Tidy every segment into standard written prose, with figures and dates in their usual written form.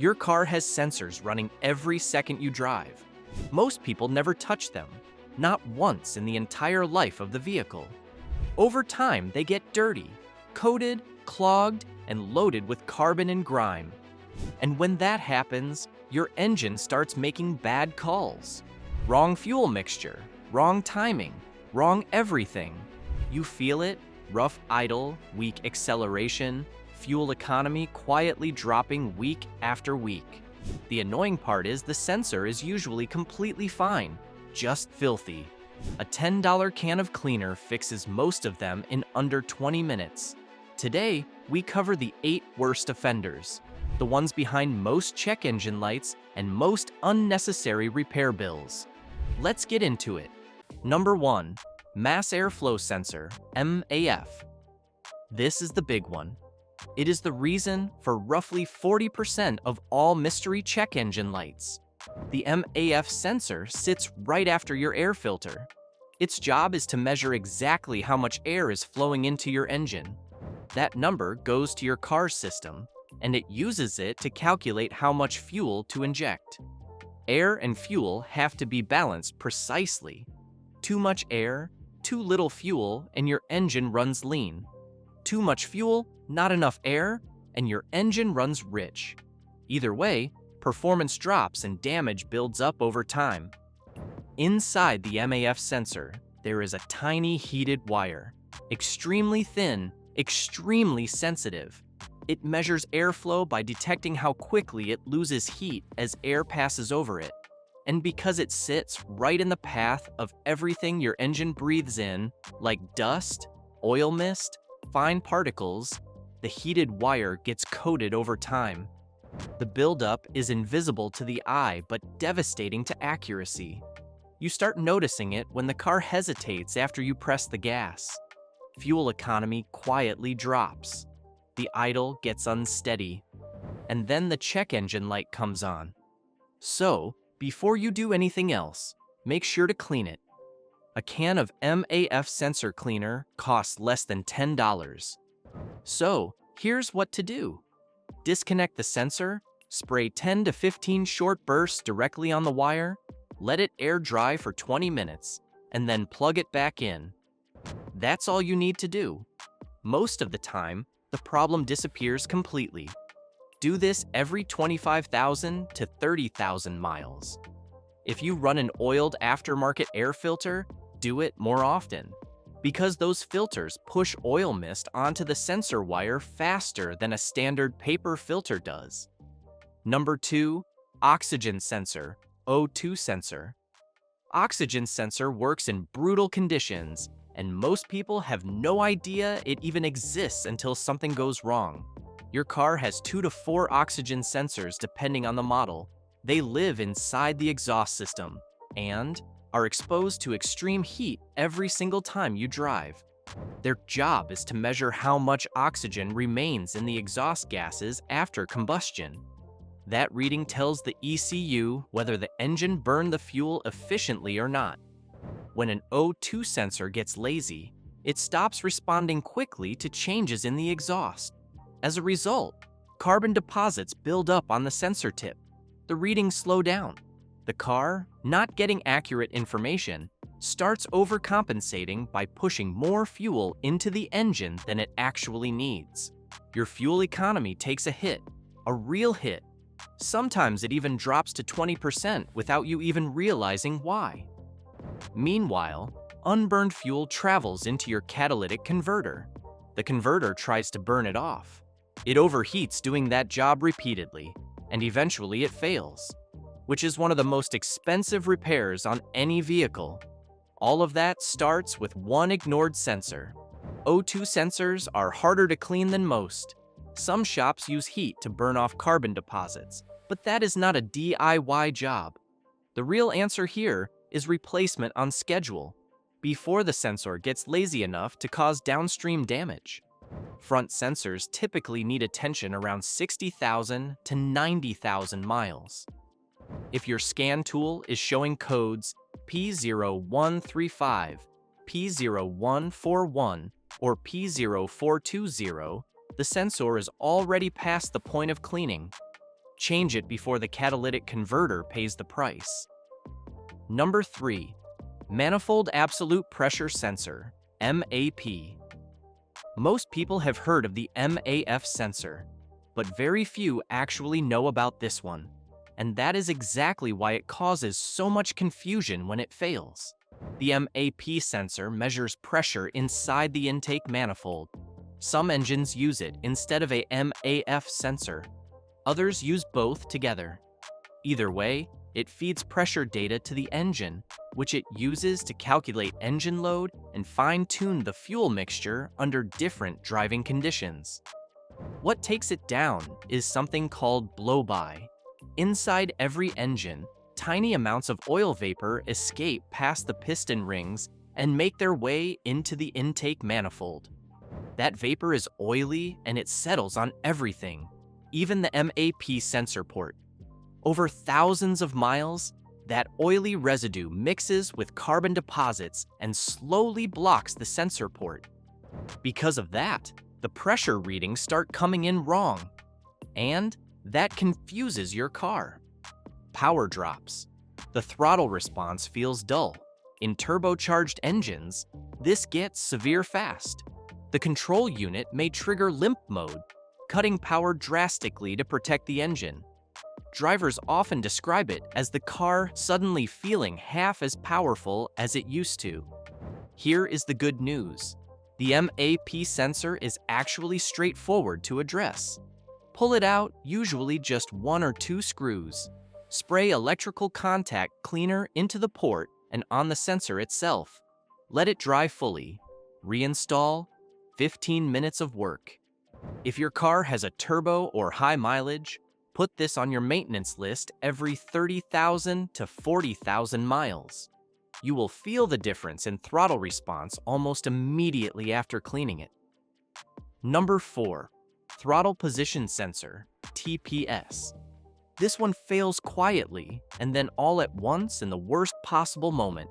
Your car has sensors running every second you drive. Most people never touch them, not once in the entire life of the vehicle. Over time, they get dirty, coated, clogged, and loaded with carbon and grime. And when that happens, your engine starts making bad calls. Wrong fuel mixture, wrong timing, wrong everything. You feel it: rough idle, weak acceleration, fuel economy quietly dropping week after week. The annoying part is the sensor is usually completely fine, just filthy. A $10 can of cleaner fixes most of them in under 20 minutes. Today, we cover the 8 worst offenders, the ones behind most check engine lights and most unnecessary repair bills. Let's get into it. Number 1. Mass Airflow Sensor, MAF. This is the big one. It is the reason for roughly 40% of all mystery check engine lights. The MAF sensor sits right after your air filter. Its job is to measure exactly how much air is flowing into your engine. That number goes to your car's system, and it uses it to calculate how much fuel to inject. Air and fuel have to be balanced precisely. Too much air, too little fuel, and your engine runs lean. Too much fuel, not enough air, and your engine runs rich. Either way, performance drops and damage builds up over time. Inside the MAF sensor, there is a tiny heated wire, extremely thin, extremely sensitive. It measures airflow by detecting how quickly it loses heat as air passes over it. And because it sits right in the path of everything your engine breathes in, like dust, oil mist, fine particles, the heated wire gets coated over time. The buildup is invisible to the eye but devastating to accuracy. You start noticing it when the car hesitates after you press the gas. Fuel economy quietly drops. The idle gets unsteady. And then the check engine light comes on. So, before you do anything else, make sure to clean it. A can of MAF sensor cleaner costs less than $10. So, here's what to do. Disconnect the sensor, spray 10 to 15 short bursts directly on the wire, let it air dry for 20 minutes, and then plug it back in. That's all you need to do. Most of the time, the problem disappears completely. Do this every 25,000 to 30,000 miles. If you run an oiled aftermarket air filter, do it more often, because those filters push oil mist onto the sensor wire faster than a standard paper filter does. Number 2, oxygen sensor, O2 sensor. Oxygen sensor works in brutal conditions, and most people have no idea it even exists until something goes wrong. Your car has 2 to 4 oxygen sensors depending on the model. They live inside the exhaust system and are exposed to extreme heat every single time you drive. Their job is to measure how much oxygen remains in the exhaust gases after combustion. That reading tells the ECU whether the engine burned the fuel efficiently or not. When an O2 sensor gets lazy, it stops responding quickly to changes in the exhaust. As a result, carbon deposits build up on the sensor tip. The readings slow down. The car, not getting accurate information, starts overcompensating by pushing more fuel into the engine than it actually needs. Your fuel economy takes a hit, a real hit. Sometimes it even drops to 20% without you even realizing why. Meanwhile, unburned fuel travels into your catalytic converter. The converter tries to burn it off. It overheats doing that job repeatedly, and eventually it fails, which is one of the most expensive repairs on any vehicle. All of that starts with one ignored sensor. O2 sensors are harder to clean than most. Some shops use heat to burn off carbon deposits, but that is not a DIY job. The real answer here is replacement on schedule, before the sensor gets lazy enough to cause downstream damage. Front sensors typically need attention around 60,000 to 90,000 miles. If your scan tool is showing codes P0135, P0141, or P0420, the sensor is already past the point of cleaning. Change it before the catalytic converter pays the price. Number 3. Manifold Absolute Pressure Sensor, MAP. Most people have heard of the MAF sensor, but very few actually know about this one, and that is exactly why it causes so much confusion when it fails. The MAP sensor measures pressure inside the intake manifold. Some engines use it instead of a MAF sensor. Others use both together. Either way, it feeds pressure data to the engine, which it uses to calculate engine load and fine-tune the fuel mixture under different driving conditions. What takes it down is something called blow-by. Inside every engine, tiny amounts of oil vapor escape past the piston rings and make their way into the intake manifold. That vapor is oily and it settles on everything, even the MAP sensor port. Over thousands of miles, that oily residue mixes with carbon deposits and slowly blocks the sensor port. Because of that, the pressure readings start coming in wrong, and that confuses your car. Power drops. The throttle response feels dull. In turbocharged engines, this gets severe fast. The control unit may trigger limp mode, cutting power drastically to protect the engine. Drivers often describe it as the car suddenly feeling half as powerful as it used to. Here is the good news. The MAP sensor is actually straightforward to address. Pull it out, usually just 1 or 2 screws. Spray electrical contact cleaner into the port and on the sensor itself. Let it dry fully. Reinstall. 15 minutes of work. If your car has a turbo or high mileage, put this on your maintenance list every 30,000 to 40,000 miles. You will feel the difference in throttle response almost immediately after cleaning it. Number 4. Throttle Position Sensor, TPS. This one fails quietly and then all at once in the worst possible moment.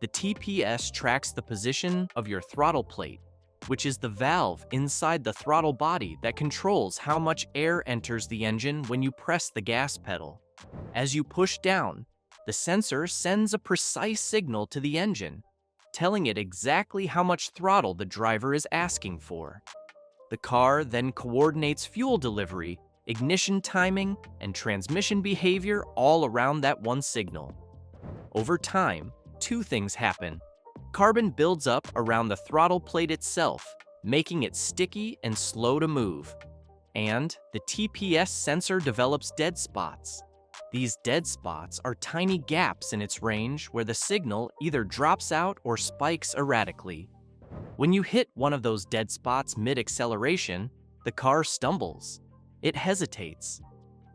The TPS tracks the position of your throttle plate, which is the valve inside the throttle body that controls how much air enters the engine when you press the gas pedal. As you push down, the sensor sends a precise signal to the engine, telling it exactly how much throttle the driver is asking for. The car then coordinates fuel delivery, ignition timing, and transmission behavior all around that one signal. Over time, 2 things happen. Carbon builds up around the throttle plate itself, making it sticky and slow to move. And the TPS sensor develops dead spots. These dead spots are tiny gaps in its range where the signal either drops out or spikes erratically. When you hit one of those dead spots mid-acceleration, the car stumbles. It hesitates.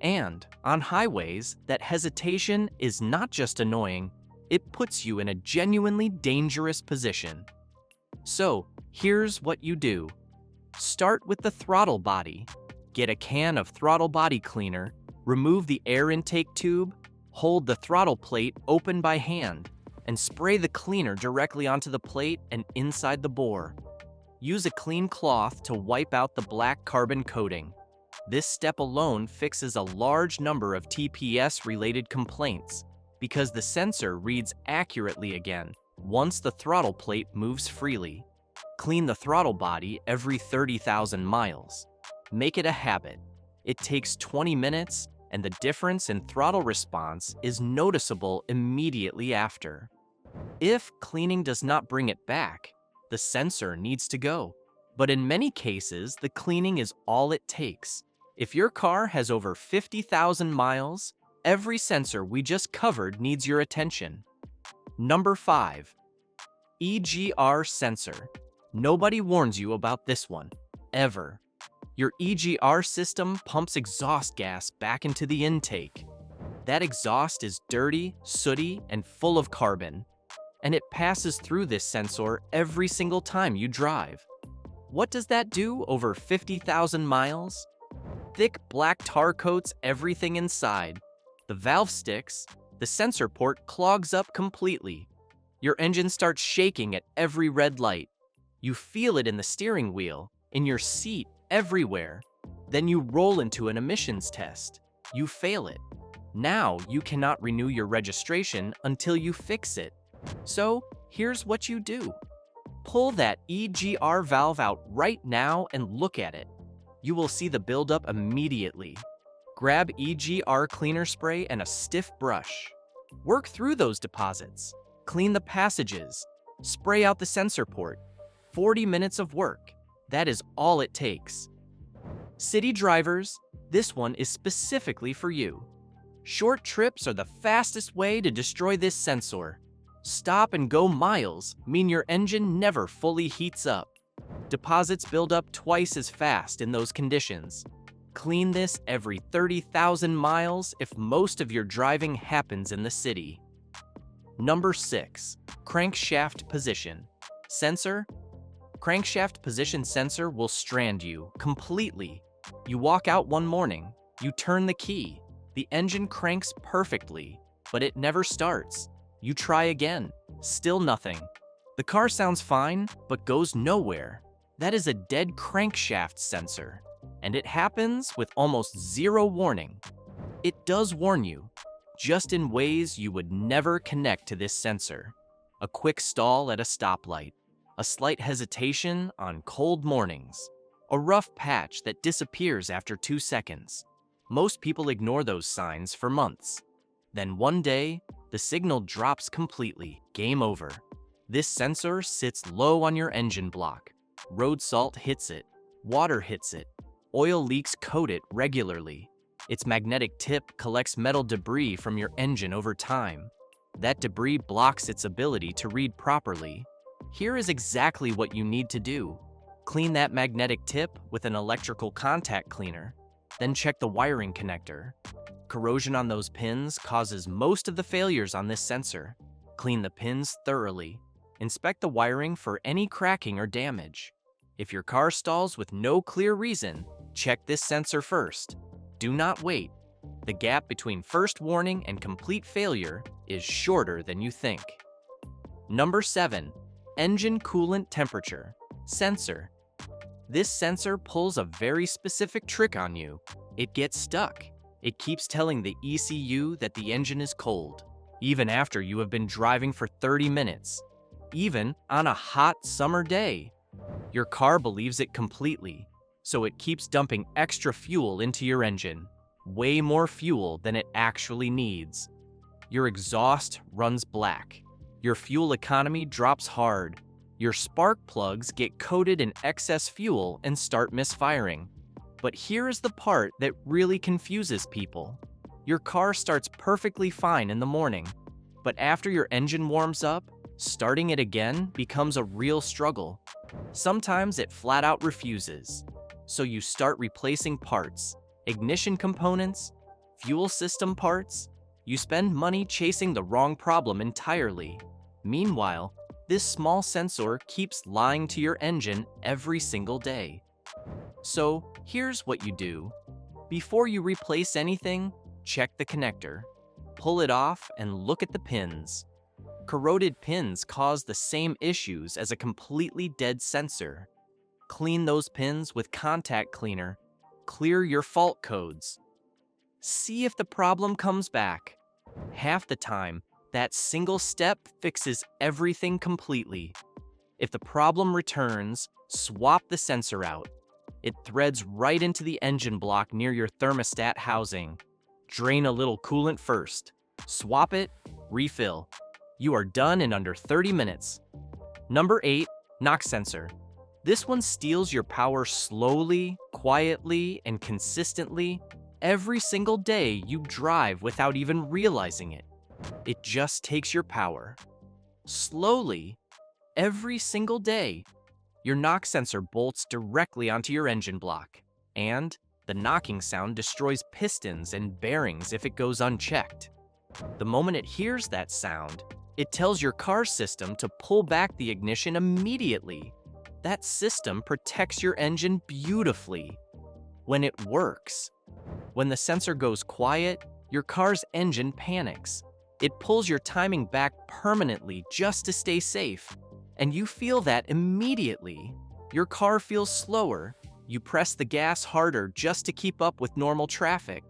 And on highways, that hesitation is not just annoying, it puts you in a genuinely dangerous position. So, here's what you do. Start with the throttle body. Get a can of throttle body cleaner, remove the air intake tube, hold the throttle plate open by hand, and spray the cleaner directly onto the plate and inside the bore. Use a clean cloth to wipe out the black carbon coating. This step alone fixes a large number of TPS-related complaints, because the sensor reads accurately again once the throttle plate moves freely. Clean the throttle body every 30,000 miles. Make it a habit. It takes 20 minutes, and the difference in throttle response is noticeable immediately after. If cleaning does not bring it back, the sensor needs to go. But in many cases, the cleaning is all it takes. If your car has over 50,000 miles, every sensor we just covered needs your attention. Number 5. EGR sensor. Nobody warns you about this one, ever. Your EGR system pumps exhaust gas back into the intake. That exhaust is dirty, sooty, and full of carbon, and it passes through this sensor every single time you drive. What does that do over 50,000 miles? Thick black tar coats everything inside. The valve sticks, the sensor port clogs up completely. Your engine starts shaking at every red light. You feel it in the steering wheel, in your seat, everywhere. Then you roll into an emissions test. You fail it. Now you cannot renew your registration until you fix it. So here's what you do. Pull that EGR valve out right now and look at it. You will see the buildup immediately. Grab EGR cleaner spray and a stiff brush. Work through those deposits. Clean the passages. Spray out the sensor port. 40 minutes of work. That is all it takes. City drivers, this one is specifically for you. Short trips are the fastest way to destroy this sensor. Stop and go miles mean your engine never fully heats up. Deposits build up twice as fast in those conditions. Clean this every 30,000 miles if most of your driving happens in the city. Number 6, crankshaft position. Sensor. Crankshaft position sensor will strand you completely. You walk out one morning, you turn the key, the engine cranks perfectly, but it never starts. You try again, still nothing. The car sounds fine, but goes nowhere. That is a dead crankshaft sensor, and it happens with almost zero warning. It does warn you, just in ways you would never connect to this sensor. A quick stall at a stoplight, a slight hesitation on cold mornings, a rough patch that disappears after 2 seconds. Most people ignore those signs for months. Then one day, the signal drops completely. Game over. This sensor sits low on your engine block. Road salt hits it. Water hits it. Oil leaks coat it regularly. Its magnetic tip collects metal debris from your engine over time. That debris blocks its ability to read properly. Here is exactly what you need to do. Clean that magnetic tip with an electrical contact cleaner. Then check the wiring connector. Corrosion on those pins causes most of the failures on this sensor. Clean the pins thoroughly. Inspect the wiring for any cracking or damage. If your car stalls with no clear reason, check this sensor first. Do not wait. The gap between first warning and complete failure is shorter than you think. Number 7, engine coolant temperature. Sensor. This sensor pulls a very specific trick on you. It gets stuck. It keeps telling the ECU that the engine is cold, even after you have been driving for 30 minutes, even on a hot summer day. Your car believes it completely, so it keeps dumping extra fuel into your engine, way more fuel than it actually needs. Your exhaust runs black. Your fuel economy drops hard. Your spark plugs get coated in excess fuel and start misfiring. But here is the part that really confuses people. Your car starts perfectly fine in the morning, but after your engine warms up, starting it again becomes a real struggle. Sometimes it flat out refuses. So you start replacing parts, ignition components, fuel system parts. You spend money chasing the wrong problem entirely. Meanwhile, this small sensor keeps lying to your engine every single day. So here's what you do. Before you replace anything, check the connector. Pull it off and look at the pins. Corroded pins cause the same issues as a completely dead sensor. Clean those pins with contact cleaner. Clear your fault codes. See if the problem comes back. Half the time, that single step fixes everything completely. If the problem returns, swap the sensor out. It threads right into the engine block near your thermostat housing. Drain a little coolant first. Swap it, refill. You are done in under 30 minutes. Number 8, knock sensor. This one steals your power slowly, quietly, and consistently every single day you drive without even realizing it. It just takes your power. Slowly, every single day. Your knock sensor bolts directly onto your engine block, and the knocking sound destroys pistons and bearings if it goes unchecked. The moment it hears that sound, it tells your car system to pull back the ignition immediately. That system protects your engine beautifully. When it works. When the sensor goes quiet, your car's engine panics. It pulls your timing back permanently just to stay safe. And you feel that immediately. Your car feels slower. You press the gas harder just to keep up with normal traffic.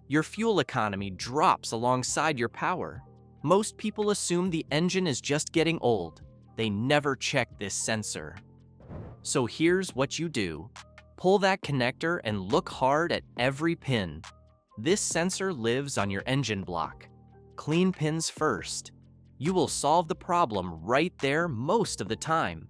Your fuel economy drops alongside your power. Most people assume the engine is just getting old. They never check this sensor. So here's what you do. Pull that connector and look hard at every pin. This sensor lives on your engine block. Clean pins first. You will solve the problem right there most of the time.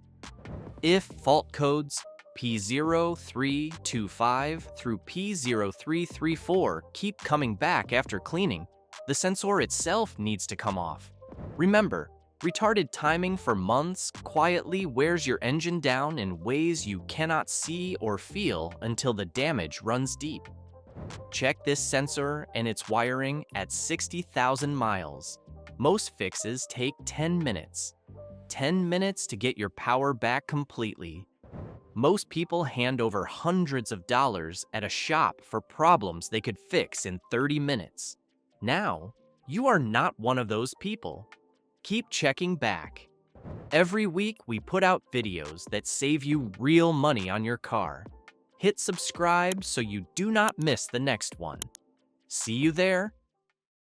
If fault codes P0325 through P0334 keep coming back after cleaning, the sensor itself needs to come off. Remember, retarded timing for months quietly wears your engine down in ways you cannot see or feel until the damage runs deep. Check this sensor and its wiring at 60,000 miles. Most fixes take 10 minutes. 10 minutes to get your power back completely. Most people hand over hundreds of dollars at a shop for problems they could fix in 30 minutes. Now, you are not one of those people. Keep checking back. Every week, we put out videos that save you real money on your car. Hit subscribe so you do not miss the next one. See you there.